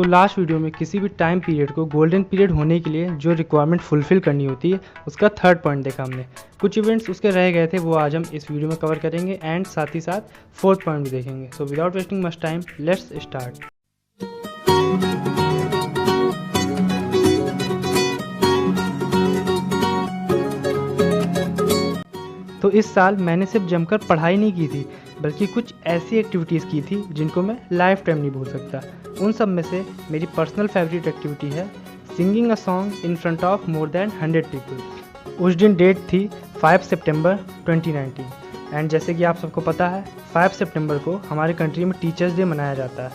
So last video में किसी भी टाइम पीरियड को गोल्डन पीरियड होने के लिए जो रिक्वायरमेंट फुलफिल करनी होती है उसका थर्ड पॉइंट देखा हमने। कुछ इवेंट्स उसके रह गए थे, वो आज हम इस वीडियो में कवर करेंगे एंड साथ ही साथ फोर्थ पॉइंट भी देखेंगे। So without wasting much time let's start. तो इस साल मैंने सिर्फ जमकर पढ़ाई नहीं की थी, बल्कि कुछ ऐसी एक्टिविटीज़ की थी जिनको मैं लाइफ टाइम नहीं भूल सकता। उन सब में से मेरी पर्सनल फेवरेट एक्टिविटी है singing a song in front of more than 100 people. उस दिन डेट थी 5 सितंबर 2019 एंड जैसे कि आप सबको पता है 5 सितंबर को हमारे कंट्री में टीचर्स डे मनाया जाता है।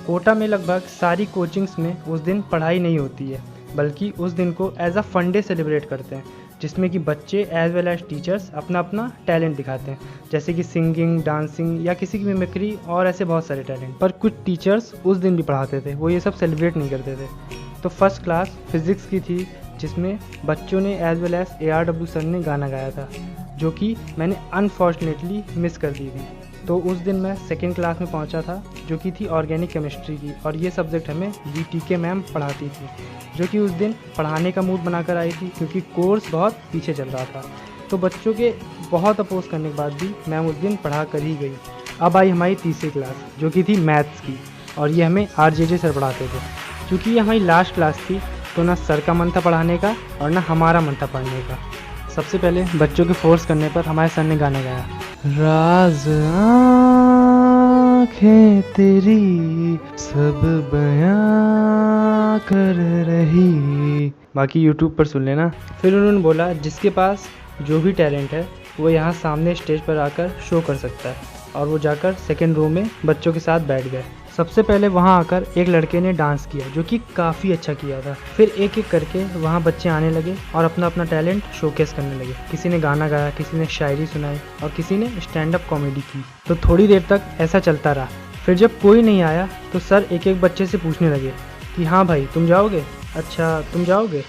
कोटा में लगभग सारी कोचिंग्स में उस दिन पढ़ाई नहीं होती है, बल्कि उस दिन को as a fun day celebrate करते हैं, जिसमें कि बच्चे एज वेल एज टीचर्स अपना अपना टैलेंट दिखाते हैं, जैसे कि सिंगिंग, डांसिंग या किसी की मिमिक्री और ऐसे बहुत सारे टैलेंट। पर कुछ टीचर्स उस दिन भी पढ़ाते थे, वो ये सब सेलिब्रेट नहीं करते थे। तो फर्स्ट क्लास फिज़िक्स की थी, जिसमें बच्चों ने as well as ARW sir ने गाना गाया था, जो कि मैंने अनफॉर्चुनेटली मिस कर दी थी। तो उस दिन मैं सेकेंड क्लास में पहुंचा था, जो कि थी ऑर्गेनिक केमिस्ट्री की, और ये सब्जेक्ट हमें BTK मैम पढ़ाती थी, जो कि उस दिन पढ़ाने का मूड बनाकर आई थी क्योंकि कोर्स बहुत पीछे चल रहा था। तो बच्चों के बहुत अपोज करने के बाद भी मैम उस दिन पढ़ा कर ही गई। अब आई हमारी तीसरी क्लास, जो कि थी मैथ्स की, और ये हमें RJJ सर पढ़ाते थे। क्योंकि ये हमारी लास्ट क्लास थी, तो ना सर का मन था पढ़ाने का और ना हमारा मन था पढ़ने का। सबसे पहले बच्चों के फोर्स करने पर हमारे सर ने गाना गाया, राज आँखें तेरी सब बयां कर रही। बाकी यूट्यूब पर सुन लेना। फिर उन्होंने बोला जिसके पास जो भी टैलेंट है वो यहाँ सामने स्टेज पर आकर शो कर सकता है, और वो जाकर सेकेंड रो में बच्चों के साथ बैठ गए। सबसे पहले वहाँ आकर एक लड़के ने डांस किया, जो कि काफ़ी अच्छा किया था। फिर एक एक करके वहाँ बच्चे आने लगे और अपना अपना टैलेंट शोकेस करने लगे। किसी ने गाना गाया, किसी ने शायरी सुनाई और किसी ने स्टैंड अप कॉमेडी की। तो थोड़ी देर तक ऐसा चलता रहा। फिर जब कोई नहीं आया तो सर एक एक बच्चे से पूछने लगे कि हाँ भाई तुम जाओगे, अच्छा तुम जाओगे।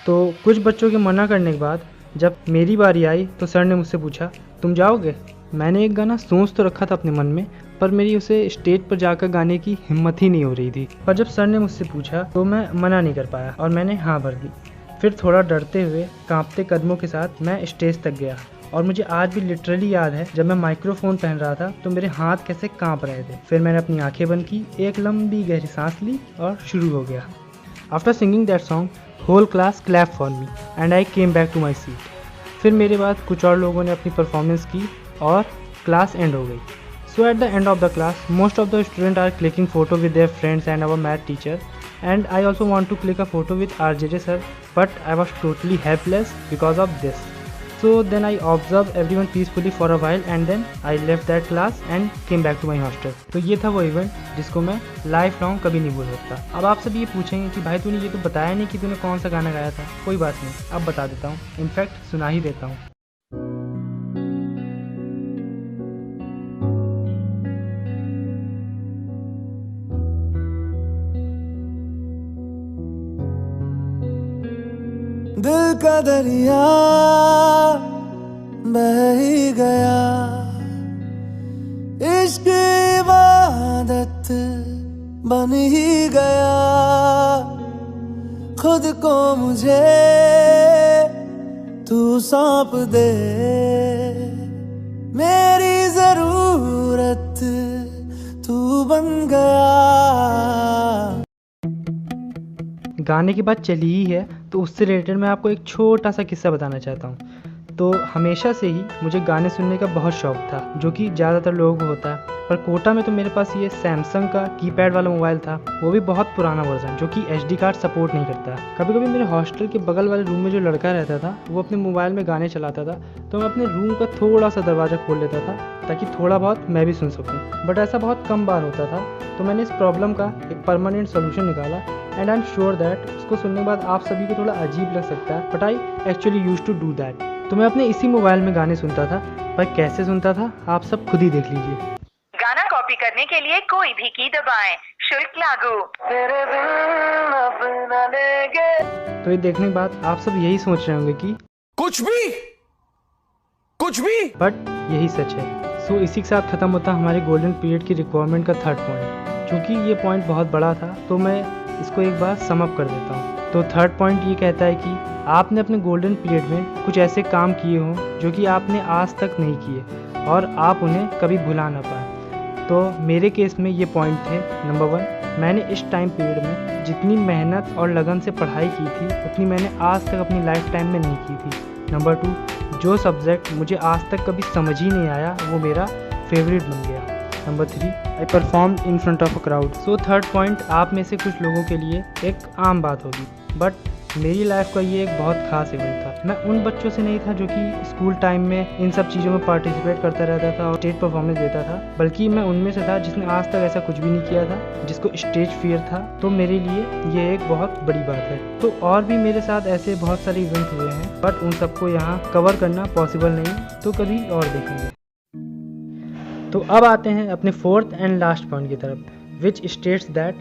तो कुछ बच्चों के मना करने के बाद जब मेरी बारी आई तो सर ने मुझसे पूछा तुम जाओगे। मैंने एक गाना सोच तो रखा था अपने मन में, पर मेरी उसे स्टेज पर जाकर गाने की हिम्मत ही नहीं हो रही थी। पर जब सर ने मुझसे पूछा तो मैं मना नहीं कर पाया और मैंने हाँ भर दी। फिर थोड़ा डरते हुए कांपते कदमों के साथ मैं स्टेज तक गया, और मुझे आज भी लिटरली याद है जब मैं माइक्रोफोन पहन रहा था तो मेरे हाथ कैसे कांप रहे थे। फिर मैंने अपनी आंखें बंद की, एक लंबी गहरी सांस ली और शुरू हो गया। After singing that song whole class clap for me and I came back to my seat. फिर मेरे बाद कुछ और लोगों ने अपनी परफॉर्मेंस की और क्लास एंड हो गई। So at the end of the class, most of the students are clicking photo with their friends and our math teacher, and I also want to click a photo with RJJ sir, but I was totally helpless because of this. So then I observed everyone peacefully for a while and then I left that class and came back to my hostel. तो ये था वो event जिसको मैं life long कभी नहीं भूल सकता। अब आप सब ये पूछेंगे कि भाई तूने ये तो बताया नहीं कि तूने कौन सा गाना गाया था। कोई बात नहीं, अब बता देता हूँ, इनफैक्ट सुना ही देता हूँ। दिल का दरिया बह ही गया, इश्क इबादत बन ही गया। खुद को मुझे तू सौंप दे, मेरी जरूरत तू बन गया। गाने की बात चली ही है तो उससे रिलेटेड मैं आपको एक छोटा सा किस्सा बताना चाहता हूँ। तो हमेशा से ही मुझे गाने सुनने का बहुत शौक था, जो कि ज़्यादातर लोगों को होता है। पर कोटा में तो मेरे पास ये सैमसंग का कीपैड वाला मोबाइल था, वो भी बहुत पुराना वर्जन, जो कि SD कार्ड सपोर्ट नहीं करता है। कभी कभी मेरे हॉस्टल के बगल वाले रूम में जो लड़का रहता था वो अपने मोबाइल में गाने चलाता था, तो मैं अपने रूम का थोड़ा सा दरवाज़ा खोल लेता था ताकि थोड़ा बहुत मैं भी सुन सकूँ। बट ऐसा बहुत कम बार होता था, तो मैंने इस प्रॉब्लम का एक परमानेंट सोल्यूशन निकाला and I am sure that उसको सुनने के बाद आप सभी को थोड़ा अजीब लग सकता है, but I actually used to do that. तो मैं अपने इसी मोबाइल में गाने सुनता था, पर कैसे सुनता था आप सब खुद ही देख लीजिए। गाना कॉपी करने के लिए कोई भी की दबाएं, शुल्क लागू। तेरे बिन अपना लेंगे। तो ये देखने के बाद आप सब यही सोच रहे होंगे कि कुछ भी, बट यही सच है। सो इसी के साथ खत्म होता हमारे गोल्डन पीरियड की रिक्वायरमेंट का थर्ड पॉइंट, चूँकि ये पॉइंट बहुत बड़ा था तो मैं इसको एक बार सम अप कर देता हूँ। तो थर्ड पॉइंट ये कहता है कि आपने अपने गोल्डन पीरियड में कुछ ऐसे काम किए हों जो कि आपने आज तक नहीं किए और आप उन्हें कभी भुला ना पाएँ। तो मेरे केस में ये पॉइंट थे। नंबर 1, मैंने इस टाइम पीरियड में जितनी मेहनत और लगन से पढ़ाई की थी उतनी मैंने आज तक अपनी लाइफ टाइम में नहीं की थी। नंबर 2, जो सब्जेक्ट मुझे आज तक कभी समझ ही नहीं आया वो मेरा फेवरेट बन गया। Number 3, I perform in front of a crowd. So third point आप में से कुछ लोगों के लिए एक आम बात होगी, बट मेरी लाइफ का ये एक बहुत खास इवेंट था। मैं उन बच्चों से नहीं था जो कि स्कूल टाइम में इन सब चीज़ों में पार्टिसिपेट करता रहता था और स्टेज परफॉर्मेंस देता था, बल्कि मैं उनमें से था जिसने आज तक ऐसा कुछ भी नहीं किया था, जिसको स्टेज फियर था। तो मेरे लिए ये एक बहुत बड़ी बात है। तो और भी मेरे साथ ऐसे बहुत सारे इवेंट हुए हैं, बट उन सबको यहाँ कवर करना पॉसिबल नहीं, तो कभी और देखेंगे। तो अब आते हैं अपने फोर्थ एंड लास्ट पॉइंट की तरफ, विच स्टेट्स दैट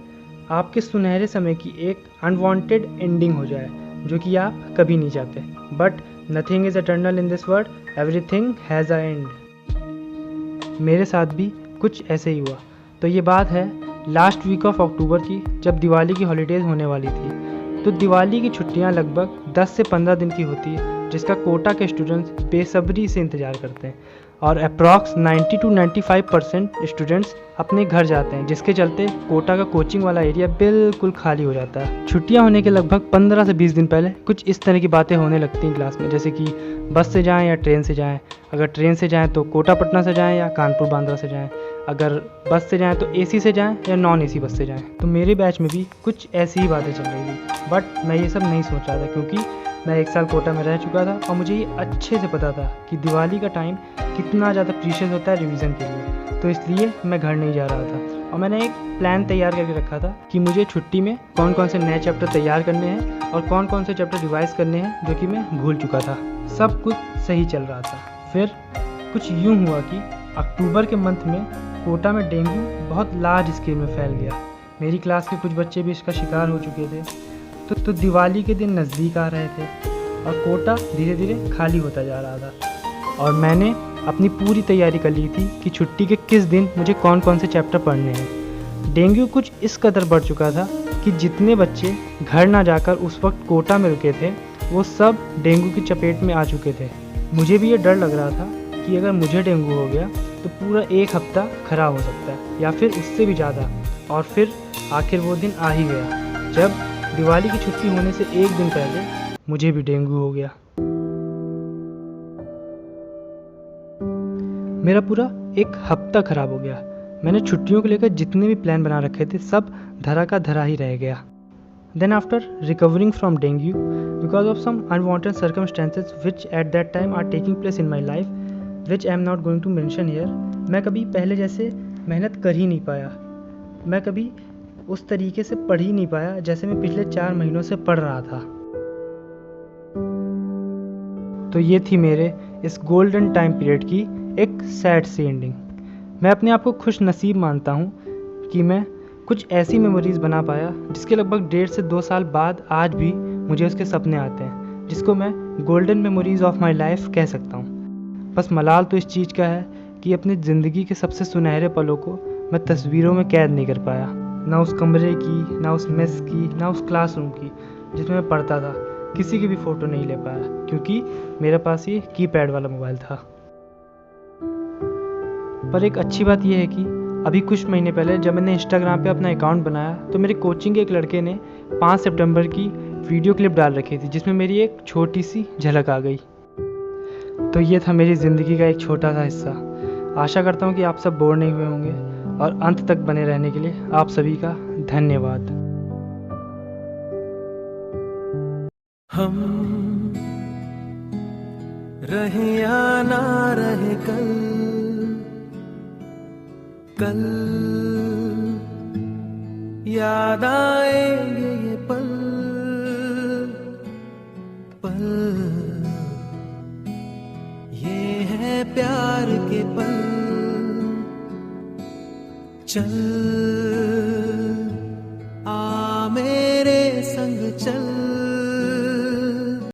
आपके सुनहरे समय की एक अनवांटेड एंडिंग हो जाए जो कि आप कभी नहीं चाहते। But nothing is eternal in this world, everything has a and. मेरे साथ भी कुछ ऐसे ही हुआ। तो ये बात है लास्ट वीक ऑफ अक्टूबर की, जब दिवाली की हॉलीडेज़ होने वाली थी। तो दिवाली की छुट्टियां लगभग 10 से 15 दिन की होती है, जिसका कोटा के स्टूडेंट्स बेसब्री से इंतज़ार करते हैं और अप्रॉक्स 90 to 95% स्टूडेंट्स अपने घर जाते हैं, जिसके चलते कोटा का कोचिंग वाला एरिया बिल्कुल खाली हो जाता है। छुट्टियां होने के लगभग 15 से 20 दिन पहले कुछ इस तरह की बातें होने लगती हैं क्लास में, जैसे कि बस से जाएं या ट्रेन से जाएं। अगर ट्रेन से जाएं तो कोटा पटना से जाएं या कानपुर बांद्रा से जाएं। अगर बस से जाएं तो एसी से जाएं या नॉन एसी बस से जाएं। तो मेरे बैच में भी कुछ ऐसी ही बातें चल रही थी, बट मैं ये सब नहीं सोच रहा था क्योंकि मैं 1 साल कोटा में रह चुका था और मुझे ये अच्छे से पता था कि दिवाली का टाइम कितना ज़्यादा प्रीशियस होता है रिवीजन के लिए। तो इसलिए मैं घर नहीं जा रहा था और मैंने एक प्लान तैयार करके रखा था कि मुझे छुट्टी में कौन कौन से नए चैप्टर तैयार करने हैं और कौन कौन से चैप्टर रिवाइज करने हैं जो कि मैं भूल चुका था। सब कुछ सही चल रहा था। फिर कुछ यूँ हुआ कि अक्टूबर के मंथ में कोटा में डेंगू बहुत लार्ज स्केल में फैल गया। मेरी क्लास के कुछ बच्चे भी इसका शिकार हो चुके थे। तो दिवाली के दिन नज़दीक आ रहे थे और कोटा धीरे धीरे खाली होता जा रहा था और मैंने अपनी पूरी तैयारी कर ली थी कि छुट्टी के किस दिन मुझे कौन कौन से चैप्टर पढ़ने हैं। डेंगू कुछ इस कदर बढ़ चुका था कि जितने बच्चे घर ना जाकर उस वक्त कोटा में रुके थे वो सब डेंगू की चपेट में आ चुके थे। मुझे भी ये डर लग रहा था कि अगर मुझे डेंगू हो गया तो पूरा 1 हफ्ता खराब हो सकता है या फिर उससे भी ज़्यादा। और फिर आखिर वो दिन आ ही गया जब दिवाली की छुट्टी होने से 1 दिन पहले मुझे भी डेंगू हो गया। मेरा पूरा 1 हफ्ता खराब हो गया। मैंने छुट्टियों को लेकर जितने भी प्लान बना रखे थे सब धरा का धरा ही रह गया। Then after recovering from dengue because of some unwanted circumstances which at that time are taking place in my life, which I am not going to mention here, मैं कभी पहले जैसे मेहनत कर ही नहीं पाया। मैं कभी उस तरीके से पढ़ ही नहीं पाया जैसे मैं पिछले 4 महीनों से पढ़ रहा था। तो ये थी मेरे इस गोल्डन टाइम पीरियड की एक सैड सी एंडिंग। मैं अपने आप को खुश नसीब मानता हूँ कि मैं कुछ ऐसी मेमोरीज़ बना पाया जिसके लगभग 1.5 से 2 साल बाद आज भी मुझे उसके सपने आते हैं, जिसको मैं golden memories of my life कह सकता हूँ। बस मलाल तो इस चीज़ का है कि अपनी ज़िंदगी के सबसे सुनहरे पलों को मैं तस्वीरों में कैद नहीं कर पाया, ना उस कमरे की, ना उस मेस की, ना उस क्लासरूम की जिसमें मैं पढ़ता था। किसी की भी फ़ोटो नहीं ले पाया क्योंकि मेरे पास ये कीपैड वाला मोबाइल था। पर एक अच्छी बात यह है कि अभी कुछ महीने पहले जब मैंने इंस्टाग्राम पे अपना अकाउंट बनाया तो मेरे कोचिंग के एक लड़के ने 5 सितंबर की वीडियो क्लिप डाल रखी थी जिसमें मेरी एक छोटी सी झलक आ गई। तो ये था मेरी ज़िंदगी का एक छोटा सा हिस्सा। आशा करता हूँ कि आप सब बोर नहीं हुए होंगे और अंत तक बने रहने के लिए आप सभी का धन्यवाद। हम रहे या ना रहे कल याद आएंगे ये पल ये है प्यार के पल। चल आ मेरे संग चल।